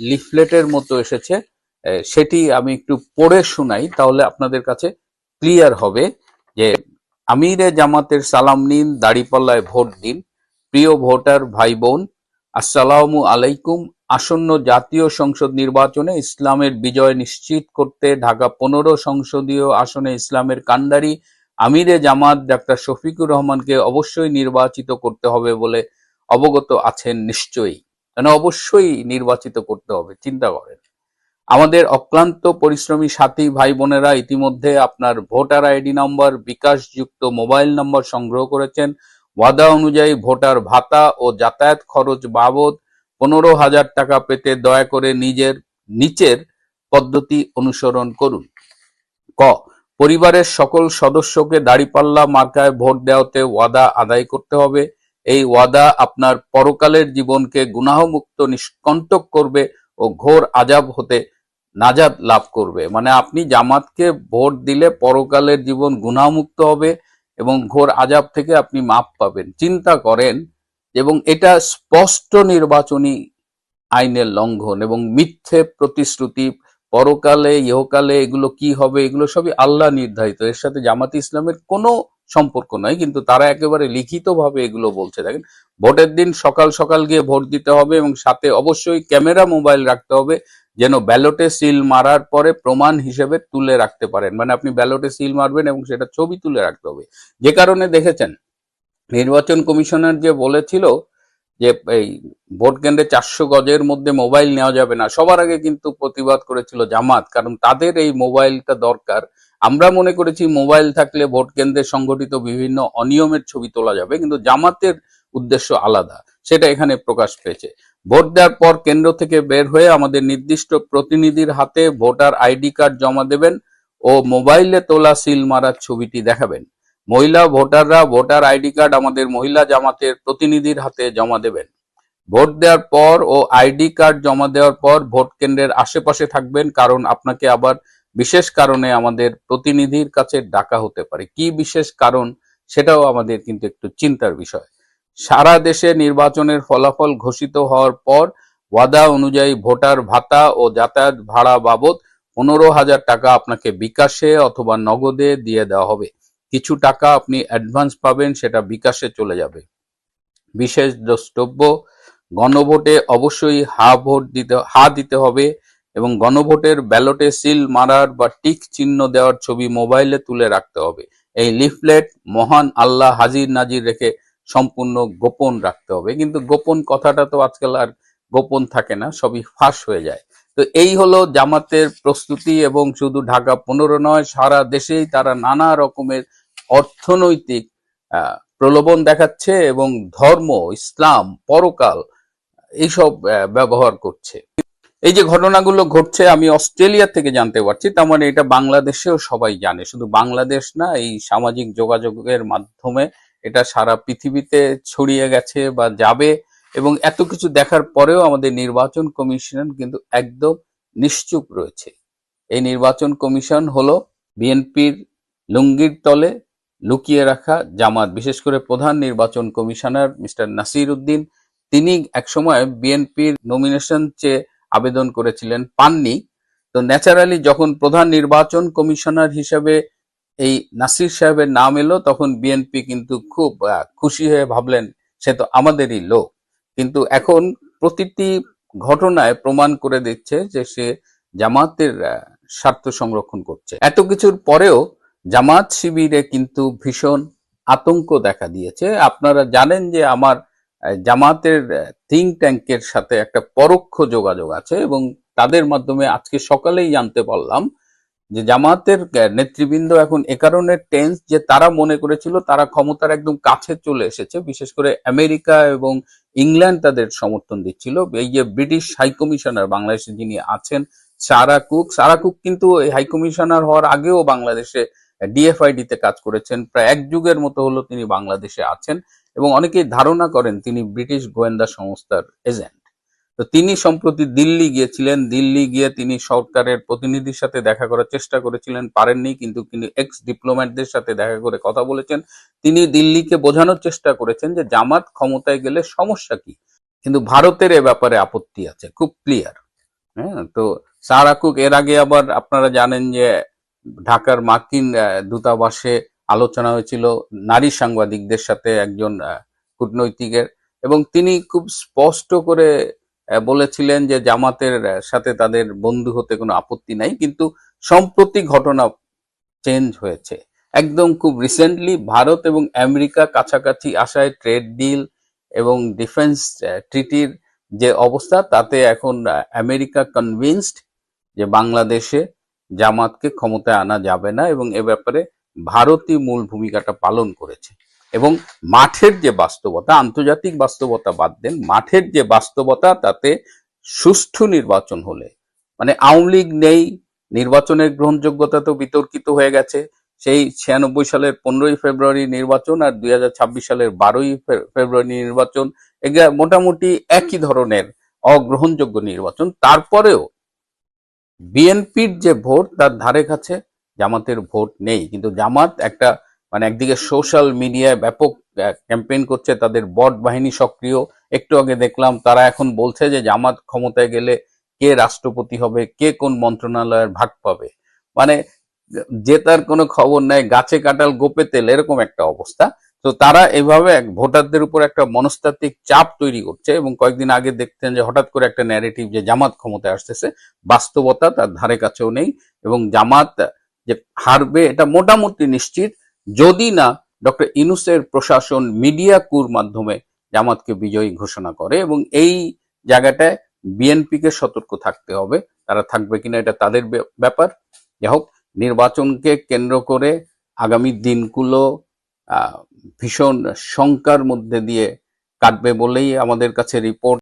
লিফলেটের মতো এসেছে, সেটি আমি একটু পড়ে শোনাই, তাহলে আপনাদের কাছে ক্লিয়ার হবে যে আমিরে জামাতের সালাম নিন, দাড়িপাল্লায় ভোট দিন। প্রিয় ভোটার ভাই বোন, আসসালামু আলাইকুম। আসন্ন জাতীয় সংসদ নির্বাচনে ইসলামের বিজয় নিশ্চিত করতে ঢাকা 15 সংসদীয় আসনে ইসলামের কান্ডারি আমিরে জামাত ডাক্তার শফিকুর রহমানকে অবশ্যই নির্বাচিত করতে হবে বলে অবগত আছেন নিশ্চয়ই। মানে অবশ্যই নির্বাচিত করতে হবে, চিন্তা করেন। আমাদের অক্লান্ত পরিশ্রমী সাথী ভাই বোনেরা ইতিমধ্যে আপনার ভোটার আইডি নম্বর, বিকাশযুক্ত মোবাইল নম্বর সংগ্রহ করেছেন। ওয়াদা অনুযায়ী ভোটার ভাতা ও যাতায়াত খরচ বাবদ 15,000 টাকা পেতে দয়া করে নিচের পদ্ধতি অনুসরণ করুন। ক, পরিবারের সকল সদস্যকে দাঁড়িপাল্লা মার্কায় ভোট দেওয়াতে ওয়াদা আদায় করতে হবে। এই ওয়াদা আপনার পরকালের জীবনকে গুনাহমুক্ত নিষ্কণ্টক করবে ও ঘোর আযাব হতে নাজাত লাভ করবে। মানে আপনি জামাতকে ভোট দিলে পরকালের জীবন গুনাহমুক্ত হবে এবং ঘোর আযাব থেকে আপনি মাপ পাবেন। চিন্তা করেন। এবং এটা স্পষ্ট নির্বাচনী আইনের লঙ্ঘন এবং মিথ্যে প্রতিশ্রুতি। পরকালে ইহকালে এগুলো কি হবে, এগুলো সবই আল্লাহ নির্ধারিত, এর সাথে জামাত ইসলামের কোনো সম্পর্ক নয়, কিন্তু তারা একেবারে লিখিতভাবে এগুলো বলছে। দেখেন, ভোটের দিন সকাল সকাল গিয়ে ভোট দিতে হবে এবং সাথে অবশ্যই ক্যামেরা মোবাইল রাখতে হবে, যেন ব্যালটে সিল মারার পরে প্রমাণ হিসেবে তুলে রাখতে পারেন। মানে আপনি ব্যালটে সিল মারবেন এবং সেটা ছবি তুলে রাখতে হবে। যে কারণে দেখেছেন নির্বাচন কমিশনার যে বলেছিল যে এই ভোট কেন্দ্রে 400 গজের মধ্যে মোবাইল নেওয়া যাবে না, সবার আগে কিন্তু প্রতিবাদ করেছিল জামাত, কারণ তাদের এই মোবাইলটা দরকার। আমরা মনে করেছি মোবাইল থাকলে ভোট কেন্দ্রে সংঘটিত বিভিন্ন অনিয়মের ছবি তোলা যাবে, কিন্তু জামাতের উদ্দেশ্য আলাদা, সেটা এখানে প্রকাশ পেয়েছে। ভোট দেওয়ার পর কেন্দ্র থেকে বের হয়ে আমাদের নির্দিষ্ট প্রতিনিধির হাতে ভোটার আইডি কার্ড জমা দেবেন ও মোবাইলে তোলা সিল মারার ছবিটি দেখাবেন। মহিলা ভোটাররা ভোটার আইডি কার্ড আমাদের মহিলা জামাতের প্রতিনিধির হাতে জমা দেবেন। ভোট দেওয়ার পর ও আইডি কার্ড জমা দেওয়ার পর ভোট কেন্দ্রের আশেপাশে থাকবেন, কারণ আপনাকে আবার বিশেষ কারণে আমাদের প্রতিনিধির কাছে ডাকা হতে পারে। কি বিশেষ কারণ সেটাও আমাদের কিন্তু একটু চিন্তার বিষয়। সারা দেশে নির্বাচনের ফলাফল ঘোষিত হওয়ার পর ওয়াদা অনুযায়ী ভোটার ভাতা ও যাতায়াত ভাড়া বাবদ 15,000 টাকা আপনাকে বিকাশে অথবা নগদে দিয়ে দেওয়া হবে। কিছু টাকা আপনি অ্যাডভান্স পাবেন, সেটা বিকাশে চলে যাবে। বিশেষ দ্রষ্টব্য, গণভোটে অবশ্যই হা দিতে হবে এবং গণভোটের ব্যালটে সিল মারার বা টিক চিহ্ন দেওয়ার ছবি মোবাইলে তুলে রাখতে হবে। এই লিফলেট মহান আল্লাহ হাজির নাজির রেখে সম্পূর্ণ গোপন রাখতে হবে। কিন্তু গোপন কথাটা তো আজকাল আর গোপন থাকে না, সবই ফাঁস হয়ে যায়। তো এই হলো জামাতের প্রস্তুতি, এবং শুধু ঢাকা 15 নয়, সারা দেশেই তারা নানা রকমের অর্থনৈতিক প্রলোভন দেখাচ্ছে এবং ধর্ম, ইসলাম, পরকাল এইসব ব্যবহার করছে। এই যে ঘটনাগুলো ঘটছে আমি অস্ট্রেলিয়া থেকে জানতে পারছি, তার মানে এটা বাংলাদেশেও সবাই জানে। শুধু বাংলাদেশ না, এই সামাজিক যোগাযোগের মাধ্যমে এটা সারা পৃথিবীতে ছড়িয়ে গেছে বা যাবে। এবং এত কিছু দেখার পরেও আমাদের নির্বাচন কমিশন কিন্তু একদম নিশ্চুপ রয়েছে। এই নির্বাচন কমিশন হলো বিএনপির লুঙ্গির তলে লুকিয়ে রাখা জামাত। বিশেষ করে প্রধান নির্বাচন কমিশনার মিস্টার নাসির উদ্দিন, তিনি একসময় বিএনপির নমিনেশন চেয়ে আবেদন করেছিলেন, পাননি। তো ন্যাচারালি যখন প্রধান নির্বাচন কমিশনার হিসেবে এই নাসির সাহেবের নাম এলো, তখন বিএনপি কিন্তু খুব খুশি হয়ে ভাবলেন সে তো আমাদেরই লোক। কিন্তু এখন প্রতিটি ঘটনায় প্রমাণ করে দিচ্ছে যে সে জামাতের স্বার্থ সংরক্ষণ করছে। এত কিছুর পরেও জামাত শিবিরে কিন্তু ভীষণ আতঙ্ক দেখা দিয়েছে। আপনারা জানেন যে আমার জামাতের থিঙ্ক ট্যাঙ্কের সাথে একটা পরোক্ষ যোগাযোগ আছে, এবং তাদের মাধ্যমে আজকে সকালেই জানতে পারলাম যে জামাতের নেতৃবৃন্দ এখন এ কারণে টেন্স যে তারা মনে করেছিল তারা ক্ষমতার একদম কাছে চলে এসেছে। বিশেষ করে আমেরিকা এবং ইংল্যান্ড তাদের সমর্থন দিচ্ছিল। এই যে ব্রিটিশ হাইকমিশনার বাংলাদেশে যিনি আছেন, সারা কুক কিন্তু এই হাইকমিশনার হওয়ার আগেও বাংলাদেশে ডিএফআইডি তে কাজ করেছেন। প্রায় 1 যুগের মতো হলো তিনি বাংলাদেশে আছেন, এবং অনেকেই ধারণা করেন তিনি ব্রিটিশ গোয়েন্দা সংস্থার এজেন্ট। তো তিনি সম্প্রতি দিল্লি গিয়েছিলেন। দিল্লি গিয়ে তিনি সরকারের প্রতিনিধির সাথে দেখা করার চেষ্টা করেছিলেন, পারেননি, কিন্তু তিনি এক্স ডিপ্লোম্যাটদের সাথে দেখা করে কথা বলেছেন। তিনি দিল্লিকে বোঝানোর চেষ্টা করেছেন যে জামাত ক্ষমতায় গেলে সমস্যা কি, কিন্তু ভারতের এ ব্যাপারে আপত্তি আছে, খুব ক্লিয়ার। হ্যাঁ, তো সারা কুক এর আগে আবার আপনারা জানেন যে ঢাকার মার্কিন দূতাবাসে আলোচনা হয়েছিল নারী সাংবাদিকদের সাথে একজন কূটনৈতিকের, এবং তিনি খুব স্পষ্ট করে বলেছিলেন যে জামাতের সাথে তাদের বন্ধু হতে কোনো আপত্তি নাই, কিন্তু সম্প্রতি ঘটনা চেঞ্জ হয়েছে। একদম খুব রিসেন্টলি ভারত এবং আমেরিকা কাছাকাছি আসায় ট্রেড ডিল এবং ডিফেন্স ট্রিটির যে অবস্থা, তাতে এখন আমেরিকা কনভিন্সড যে বাংলাদেশে জামাতকে ক্ষমতায় আনা যাবে না, এবং এ ব্যাপারে ভারতই মূল ভূমিকাটা পালন করেছে। এবং মাঠের যে বাস্তবতা, আন্তর্জাতিক বাস্তবতা বাদ দেন, মাঠের যে বাস্তবতা, তাতে সুষ্ঠু নির্বাচন হলে, মানে আওয়ামী লীগ নেই, নির্বাচনের গ্রহণযোগ্যতা তো বিতর্কিত হয়ে গেছে। সেই 96 সালের 15ই ফেব্রুয়ারি নির্বাচন আর 2026 সালের 12ই ফেব্রুয়ারি নির্বাচন, এগুলা মোটামুটি একই ধরনের অগ্রহণযোগ্য নির্বাচন। তারপরেও বিএনপির যে ভোট, তার ধারে কাছে জামাতের ভোট নেই। কিন্তু জামাত একটা, মানে একদিকে সোশ্যাল মিডিয়ায় ব্যাপক ক্যাম্পেইন করছে, তাদের বট বাহিনী সক্রিয়। একটু আগে দেখলাম তারা এখন বলছে যে জামাত ক্ষমতায় গেলে কে রাষ্ট্রপতি হবে, কে কোন মন্ত্রণালয়ের ভাগ পাবে, মানে জেতার কোনো খবর নাই, গাছে কাঁঠাল গোপে তেল, এরকম একটা অবস্থা। তো তারা এভাবে ভোটারদের উপর একটা মনস্তাত্ত্বিক চাপ তৈরি করছে, এবং কয়েকদিন আগে দেখতেন যে হঠাৎ করে একটা ন্যারেটিভ যে জামাত ক্ষমতায় আসতেছে, বাস্তবতা তার ধারে কাছেও নেই, এবং জামাত যে হারবে এটা মোটামুটি নিশ্চিত, যদি না ডক্টর ইউনূসের প্রশাসন মিডিয়া কুর মাধ্যমে জামাতকে বিজয়ী ঘোষণা করে। এবং এই জায়গাটায় বিএনপিকে সতর্ক থাকতে হবে, তারা থাকবে কিনা এটা তাদের ব্যাপার। যাই হোক, নির্বাচনকে কেন্দ্র করে আগামী দিনগুলো ভীষণ শঙ্কার মধ্যে দিয়ে কাটবে বলেই আমাদের কাছে রিপোর্ট